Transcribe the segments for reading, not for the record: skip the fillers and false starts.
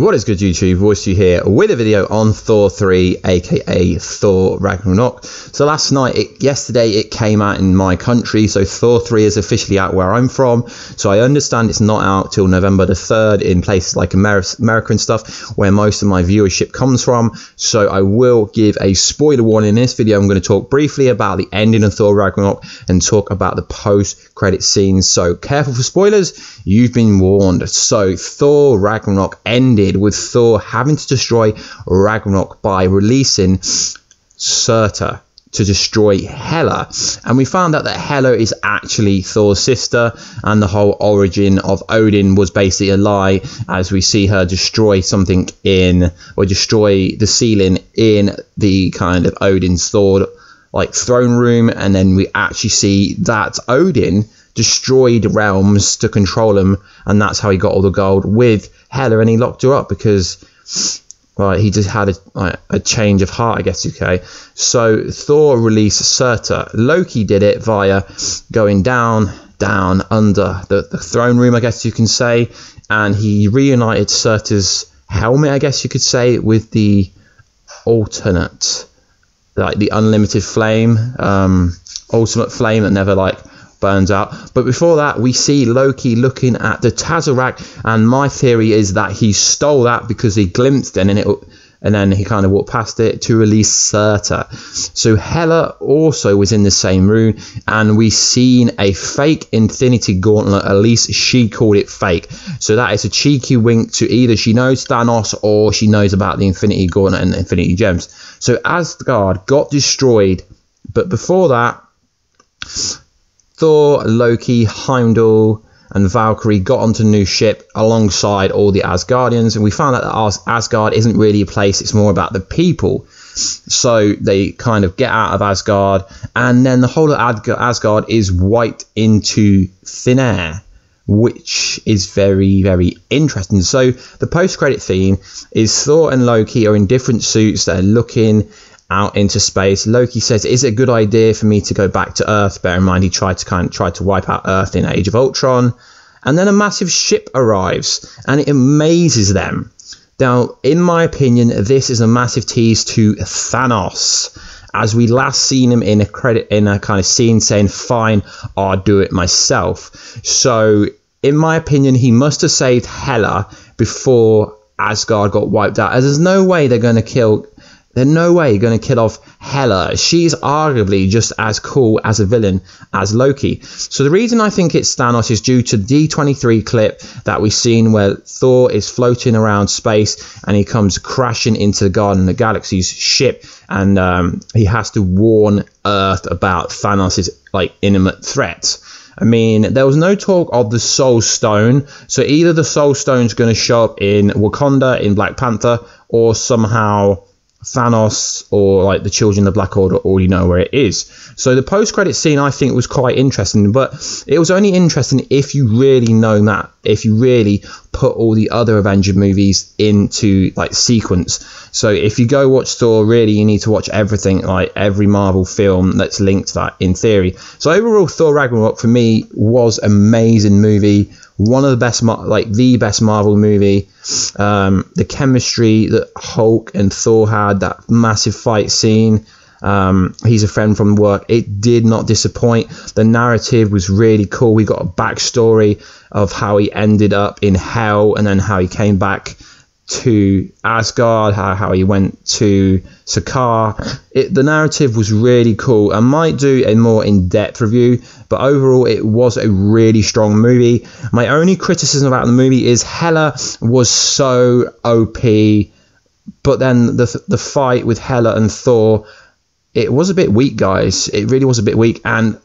What is good, YouTube? Warstu here with a video on Thor 3, aka Thor Ragnarok. So yesterday it came out in my country, so Thor 3 is officially out where I'm from. So I understand it's not out till November the 3rd in places like America and stuff, where most of my viewership comes from. So I will give a spoiler warning in this video. I'm going to talk briefly about the ending of Thor Ragnarok and talk about the post-credit scenes. So careful for spoilers, you've been warned. So Thor Ragnarok ended with Thor having to destroy Ragnarok by releasing Surtur to destroy Hela, and we found out that Hela is actually Thor's sister, and the whole origin of Odin was basically a lie, as we see her destroy something destroy the ceiling in the kind of Odin's Thor like throne room, and then we actually see that Odin destroyed realms to control him, and that's how he got all the gold with Hela, and he locked her up because he just had a change of heart, I guess you could say. So Thor released Surtur. Loki did it via going down under the throne room, I guess you can say, and he reunited Surtur's helmet, I guess you could say, with the alternate, like the unlimited flame, ultimate flame that never burns out. But before that, we see Loki looking at the Tesseract, and my theory is that he stole that because he glimpsed it, and then he kind of walked past it to release Surtur. So Hela also was in the same room, and we seen a fake Infinity Gauntlet. At least she called it fake. So that is a cheeky wink to either she knows Thanos or she knows about the Infinity Gauntlet and the Infinity Gems. So Asgard got destroyed, but before that, Thor, Loki, Heimdall, and Valkyrie got onto a new ship alongside all the Asgardians, and we found out that Asgard isn't really a place, it's more about the people. So they kind of get out of Asgard, and then the whole of Asgard is wiped into thin air, which is very, very interesting. So the post-credit theme is Thor and Loki are in different suits. They're looking out into space. Loki says, "Is it a good idea for me to go back to Earth?" Bear in mind, he tried to wipe out Earth in Age of Ultron. And then a massive ship arrives, and it amazes them. Now, in my opinion, this is a massive tease to Thanos, as we last seen him in a kind of scene saying, "Fine, I'll do it myself." So, in my opinion, he must have saved Hela before Asgard got wiped out, as there's no way they're going to kill off Hela. She's arguably just as cool as a villain as Loki. So the reason I think it's Thanos is due to the D23 clip that we've seen where Thor is floating around space and he comes crashing into the Guardian of the Galaxy's ship, and he has to warn Earth about Thanos' imminent threat. I mean, there was no talk of the Soul Stone, so either the Soul Stone's going to show up in Wakanda in Black Panther, or somehow Thanos or the Children of the Black Order already know where it is. So the post-credit scene I think was quite interesting, but it was only interesting if you really know that, if you really put all the other Avengers movies into sequence. So if you go watch Thor, really you need to watch everything, every Marvel film that's linked to that in theory. So overall, Thor Ragnarok for me was an amazing movie, one of the best, the best Marvel movie. The chemistry that Hulk and Thor had, that massive fight scene, he's a friend from work, it did not disappoint. The narrative was really cool. We got a backstory of how he ended up in hell and then how he came back to Asgard, how he went to Sakaar. The narrative was really cool. I might do a more in-depth review, but overall it was a really strong movie. My only criticism about the movie is Hela was so OP, but then the fight with Hela and Thor, it was a bit weak, guys. It really was a bit weak, and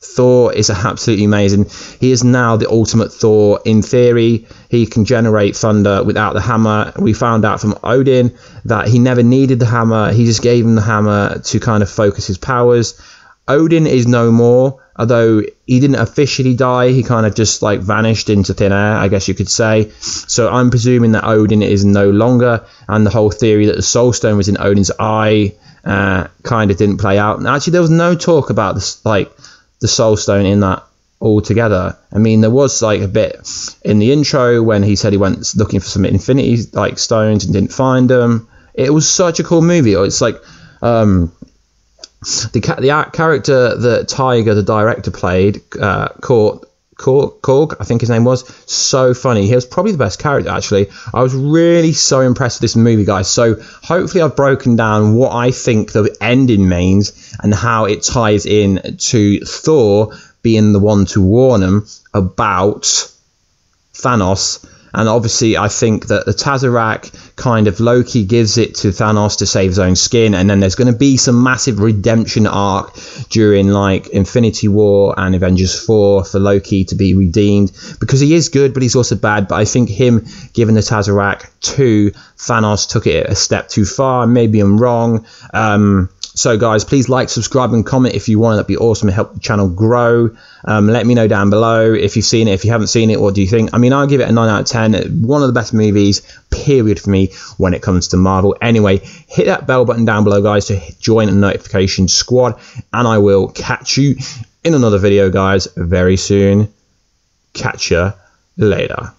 Thor is absolutely amazing. He is now the ultimate Thor. In theory, he can generate thunder without the hammer. We found out from Odin that he never needed the hammer. He just gave him the hammer to kind of focus his powers. Odin is no more, although he didn't officially die. He kind of just vanished into thin air, I guess you could say. So I'm presuming that Odin is no longer, and the whole theory that the Soul Stone was in Odin's eye kind of didn't play out. And actually, there was no talk about this, the Soul Stone in that all together. I mean, there was like a bit in the intro when he said he went looking for some infinity like stones and didn't find them. It was such a cool movie. It's like the character that Tiger, the director, played, Korg, I think his name was, so funny. He was probably the best character, actually. I was really so impressed with this movie, guys. So hopefully I've broken down what I think the ending means and how it ties in to Thor being the one to warn him about Thanos. And obviously, I think that the Tesseract kind of Loki gives it to Thanos to save his own skin. And then there's going to be some massive redemption arc during like Infinity War and Avengers 4 for Loki to be redeemed. Because he is good, but he's also bad. But I think him giving the Tesseract to Thanos took it a step too far. Maybe I'm wrong. So guys, please like, subscribe and comment if you want. That'd be awesome to help the channel grow. Let me know down below if you've seen it. If you haven't seen it, what do you think? I mean, I'll give it a 9 out of 10. One of the best movies, period, for me when it comes to Marvel. Anyway, hit that bell button down below, guys, to join the notification squad. And I will catch you in another video, guys, very soon. Catch ya later.